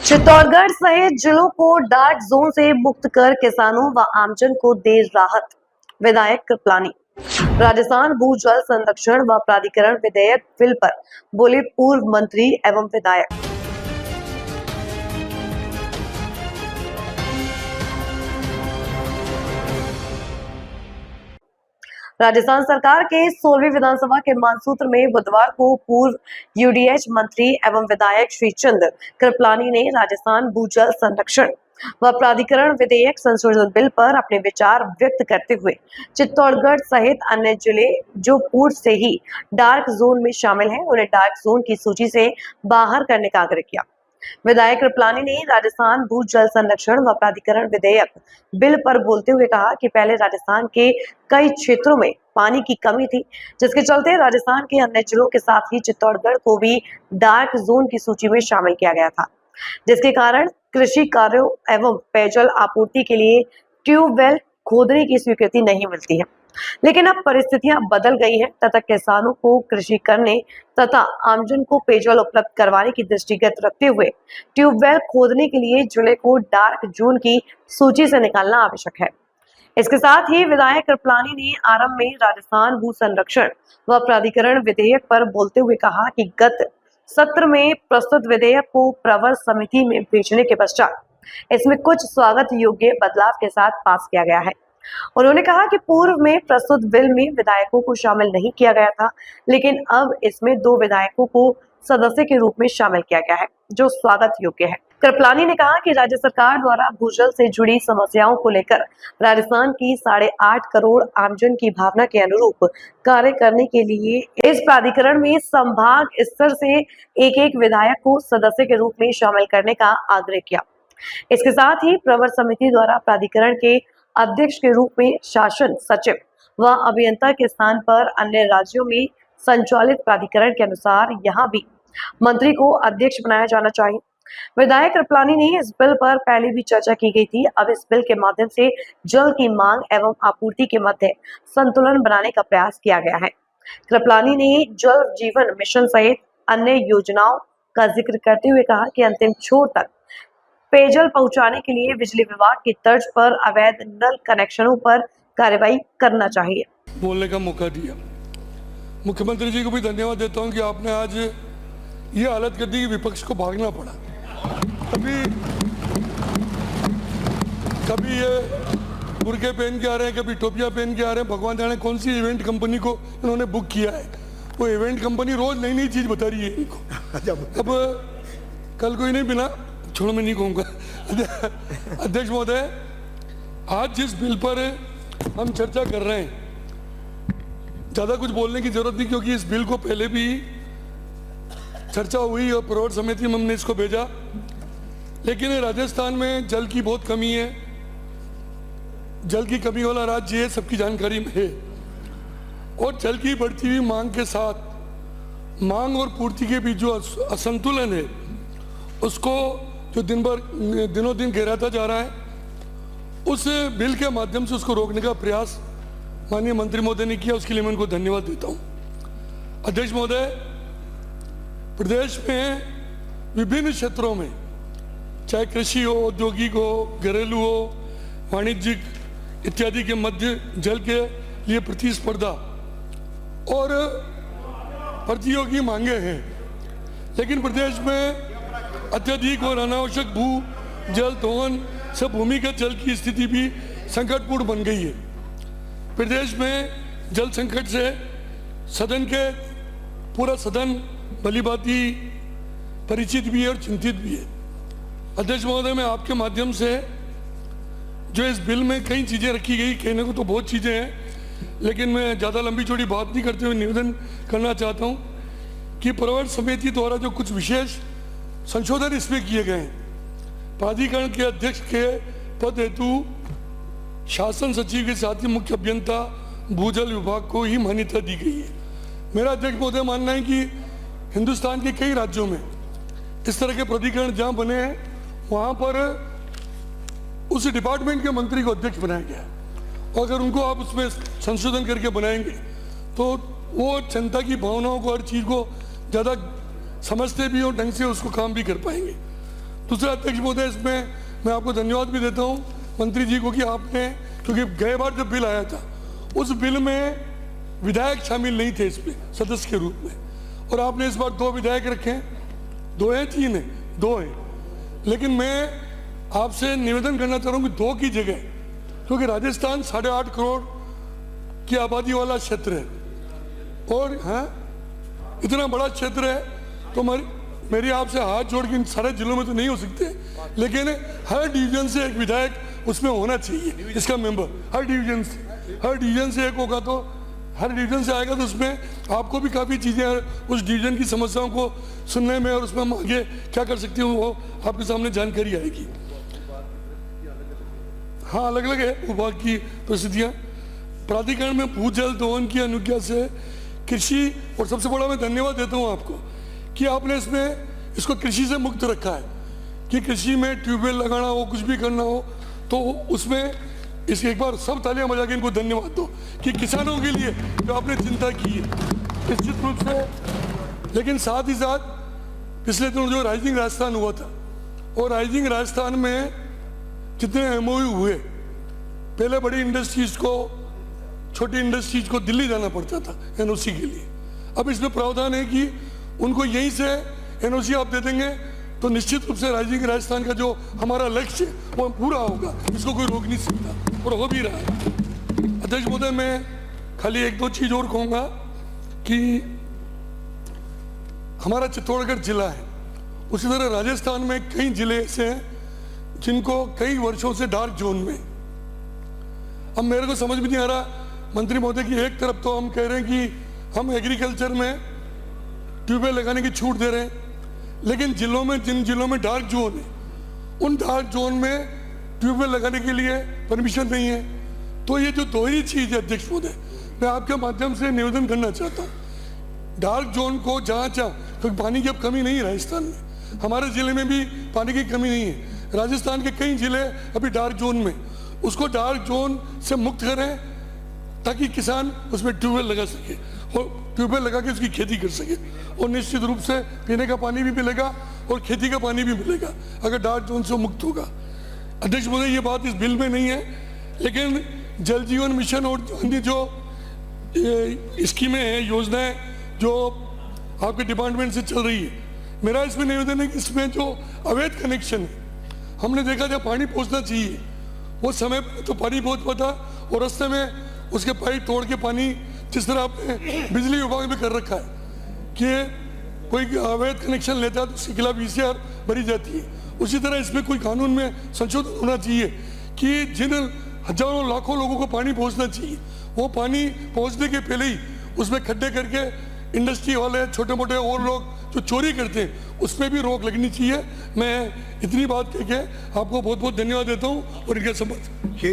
चित्तौड़गढ़ सहित जिलों को डार्क जोन से मुक्त कर किसानों व आमजन को दे राहत। विधायक कृपलानी। राजस्थान भू जल संरक्षण व प्राधिकरण विधेयक बिल पर बोले पूर्व मंत्री एवं विधायक। राजस्थान सरकार के 16वीं विधानसभा के मानसूत्र में बुधवार को पूर्व यूडीएच मंत्री एवं विधायक श्री चंद्र कृपलानी ने राजस्थान भूजल संरक्षण व प्राधिकरण विधेयक संशोधन बिल पर अपने विचार व्यक्त करते हुए चित्तौड़गढ़ सहित अन्य जिले जो पूर्व से ही डार्क जोन में शामिल हैं, उन्हें डार्क जोन की सूची से बाहर करने का आग्रह किया। विधायक कृपलानी ने राजस्थान भू जल संरक्षण व प्राधिकरण विधेयक बिल पर बोलते हुए कहा कि पहले राजस्थान के कई क्षेत्रों में पानी की कमी थी, जिसके चलते राजस्थान के अन्य जिलों के साथ ही चित्तौड़गढ़ को भी डार्क जोन की सूची में शामिल किया गया था, जिसके कारण कृषि कार्यों एवं पेयजल आपूर्ति के लिए ट्यूबवेल खोदने की स्वीकृति नहीं मिलती है। लेकिन अब परिस्थितियां बदल गई हैं तथा किसानों को कृषि करने तथा आमजन को पेयजल उपलब्ध करवाने की दृष्टिगत रखते हुए ट्यूबवेल खोदने के लिए जिले को डार्क जोन की सूची से निकालना आवश्यक है। इसके साथ ही विधायक कृपलानी ने आरंभ में राजस्थान भू संरक्षण व प्राधिकरण विधेयक पर बोलते हुए कहा कि गत सत्र में प्रस्तुत विधेयक को प्रवर समिति में भेजने के पश्चात इसमें कुछ स्वागत योग्य बदलाव के साथ पास किया गया है। उन्होंने कहा कि पूर्व में प्रस्तुत बिल में विधायकों को शामिल नहीं किया गया था, लेकिन अब इसमें 2 विधायकों को सदस्य के रूप में शामिल किया गया है, जो स्वागत योग्य है। कृपलानी ने कहा कि राज्य सरकार द्वारा भूजल से जुड़ी समस्याओं को लेकर राजस्थान की 8.5 करोड़ आमजन की भावना के अनुरूप कार्य करने के लिए इस प्राधिकरण में संभाग स्तर से एक विधायक को सदस्य के रूप में शामिल करने का आग्रह किया। इसके साथ ही प्रवर समिति द्वारा प्राधिकरण के अध्यक्ष के रूप में शासन सचिव व अभियंता के स्थान पर अन्य राज्यों में संचालित प्राधिकरण के अनुसार यहां भी मंत्री को अध्यक्ष बनाया जाना चाहिए। विधायक कृपलानी ने इस बिल पर पहले भी चर्चा की गई थी। अब इस बिल के माध्यम से जल की मांग एवं आपूर्ति के मध्य संतुलन बनाने का प्रयास किया गया है। कृपलानी ने जल जीवन मिशन सहित अन्य योजनाओं का जिक्र करते हुए कहा कि अंतिम छोर तक पेयजल पहुंचाने के लिए बिजली विभाग की तर्ज पर अवैध नल कनेक्शनों पर कार्रवाई करना चाहिए। बोलने का मौका दिया। मुख्यमंत्री जी को भी धन्यवाद देता हूं कि आपने आज ये हालत कर दी कि विपक्ष को भागना पड़ा। कभी ये बुरके पहन के आ रहे हैं, कभी टोपियां पहन के आ रहे हैं। भगवान जाने कौन सी इवेंट कंपनी को इन्होंने बुक किया है। वो इवेंट कंपनी रोज नई नई चीज बता रही है इनको। अब कल कोई नहीं बिना छोड़ो, मैं नहीं कहूँगा। अध्यक्ष महोदय, आज जिस बिल पर हम चर्चा कर रहे हैं, ज़्यादा कुछ बोलने की जरूरत नहीं, क्योंकि इस बिल को पहले भी चर्चा हुई और प्रवर समिति में हमने इसको भेजा। लेकिन राजस्थान में जल की बहुत कमी है। जल की कमी वाला राज्य है, सबकी जानकारी में है। और जल की बढ़ती हुई मांग के साथ मांग और पूर्ति के बीच जो असंतुलन है, उसको जो दिनों दिन गहराता जा रहा है, उस बिल के माध्यम से उसको रोकने का प्रयास माननीय मंत्री महोदय ने किया। उसके लिए मैं उनको धन्यवाद देता हूं। अध्यक्ष महोदय, प्रदेश में विभिन्न क्षेत्रों में, चाहे कृषि हो, औद्योगिक हो, घरेलू हो, वाणिज्यिक इत्यादि के मध्य जल के लिए प्रतिस्पर्धा और प्रतियोगी मांगे हैं। लेकिन प्रदेश में अत्यधिक और अनावश्यक भू जल दोहन से भूमिगत जल की स्थिति भी संकटपूर्ण बन गई है। प्रदेश में जल संकट से सदन के पूरा सदन भलीभांति परिचित भी है और चिंतित भी है। अध्यक्ष महोदय, मैं आपके माध्यम से जो इस बिल में कई चीज़ें रखी गई, कहने को तो बहुत चीज़ें हैं, लेकिन मैं ज़्यादा लंबी चौड़ी बात नहीं करते हुए निवेदन करना चाहता हूँ कि प्रवर समिति द्वारा जो कुछ विशेष संशोधन इसमें किए गए हैं। प्राधिकरण के अध्यक्ष के पद हेतु शासन सचिव के साथ ही मुख्य अभियंता भूजल विभाग को ही मान्यता दी गई है। मेरा अध्यक्ष महोदय मानना है कि हिंदुस्तान के कई राज्यों में इस तरह के प्राधिकरण जहाँ बने हैं, वहाँ पर उस डिपार्टमेंट के मंत्री को अध्यक्ष बनाया गया है। और अगर उनको आप उसमें संशोधन करके बनाएंगे तो वो जनता की भावनाओं को, हर चीज़ को ज़्यादा समझते भी और ढंग से उसको काम भी कर पाएंगे। दूसरा अध्यक्ष महोदय, इसमें मैं आपको धन्यवाद भी देता हूँ मंत्री जी को कि आपने, क्योंकि गए बार जब बिल आया था उस बिल में विधायक शामिल नहीं थे इसमें सदस्य के रूप में, और आपने इस बार 2 विधायक रखे हैं, 2 हैं 3 हैं, 2 हैं। लेकिन मैं आपसे निवेदन करना चाह रहा हूँ कि 2 की जगह, क्योंकि राजस्थान 8.5 करोड़ की आबादी वाला क्षेत्र है और हाँ इतना बड़ा क्षेत्र है, तो मेरी आपसे हाथ जोड़ के इन सारे जिलों में तो नहीं हो सकते, लेकिन हर डिवीजन से एक विधायक उसमें होना चाहिए, इसका मेंबर हर डिवीजन से एक होगा, तो हर डिवीजन से आएगा, तो उसमें आपको भी काफ़ी चीज़ें उस डिवीजन की समस्याओं को सुनने में और उसमें हम आगे क्या कर सकते हैं वो आपके सामने जानकारी आएगी। हाँ, अलग अलग है विभाग की परिस्थितियाँ। प्राधिकरण में भूजल दोहन की अनुज्ञा से कृषि, और सबसे बड़ा मैं धन्यवाद देता हूँ आपको कि आपने इसको कृषि से मुक्त रखा है, कि कृषि में ट्यूबवेल लगाना हो, कुछ भी करना हो, तो उसमें इसके एक बार सब तालियां बजा के इनको धन्यवाद दो कि किसानों के लिए जो आपने चिंता की है निश्चित रूप से। लेकिन साथ ही साथ पिछले दिनों जो राइजिंग राजस्थान हुआ था, और राइजिंग राजस्थान में जितने एमओयू हुए, पहले बड़ी इंडस्ट्रीज को, छोटी इंडस्ट्रीज को दिल्ली जाना पड़ता था एनओसी के लिए, अब इसमें प्रावधान है कि उनको यहीं से एनओसी आप दे देंगे, तो निश्चित रूप से राइजिंग राजस्थान का जो हमारा लक्ष्य है वो पूरा होगा, इसको कोई रोक नहीं सकता और हो भी रहा है। अध्यक्ष महोदय, मैं खाली 1-2 चीज़ और कहूँगा कि हमारा चित्तौड़गढ़ जिला है, उसी तरह राजस्थान में कई जिले ऐसे हैं जिनको कई वर्षों से डार्क जोन में। अब मेरे को समझ में नहीं आ रहा मंत्री महोदय की, एक तरफ तो हम कह रहे हैं कि हम एग्रीकल्चर में ट्यूबवेल लगाने की छूट दे रहे हैं, लेकिन जिलों में, जिन जिलों में डार्क जोन है, उन डार्क जोन में ट्यूबवेल लगाने के लिए परमिशन नहीं है। तो ये जो दोहरी चीज़ है अध्यक्ष महोदय, मैं आपके माध्यम से निवेदन करना चाहता हूँ, डार्क जोन को जहाँ क्योंकि पानी की अब कमी नहीं है राजस्थान में, हमारे ज़िले में भी पानी की कमी नहीं है, राजस्थान के कई ज़िले अभी डार्क जोन में, उसको डार्क जोन से मुक्त करें ताकि किसान उसमें ट्यूबवेल लगा सके और ट्यूबवेल लगा के उसकी खेती कर सके, और निश्चित रूप से पीने का पानी भी मिलेगा और खेती का पानी भी मिलेगा अगर डार्क जोन से मुक्त होगा। अध्यक्ष महोदय, ये बात इस बिल में नहीं है, लेकिन जल जीवन मिशन और अन्य जो स्कीमें हैं, योजनाएं जो आपके डिपार्टमेंट से चल रही है, मेरा इसमें निवेदन है कि इसमें जो अवैध कनेक्शन है, हमने देखा जब पानी पहुँचना चाहिए वो समय पर तो पानी पहुँच पाता, और रास्ते में उसके पाइप तोड़ के पानी, जिस तरह आपने बिजली विभाग में कर रखा है कि कोई अवैध कनेक्शन लेता है तो उसके खिलाफ ECR भरी जाती है, उसी तरह इसमें कोई कानून में संशोधन होना चाहिए कि जिन हजारों लाखों लोगों को पानी पहुंचना चाहिए, वो पानी पहुंचने के पहले ही उसमें खड्डे करके इंडस्ट्री वाले, छोटे मोटे और लोग जो चोरी करते हैं, उस पर भी रोक लगनी चाहिए। मैं इतनी बात कह के आपको बहुत बहुत धन्यवाद देता हूँ और इनके समर्थ।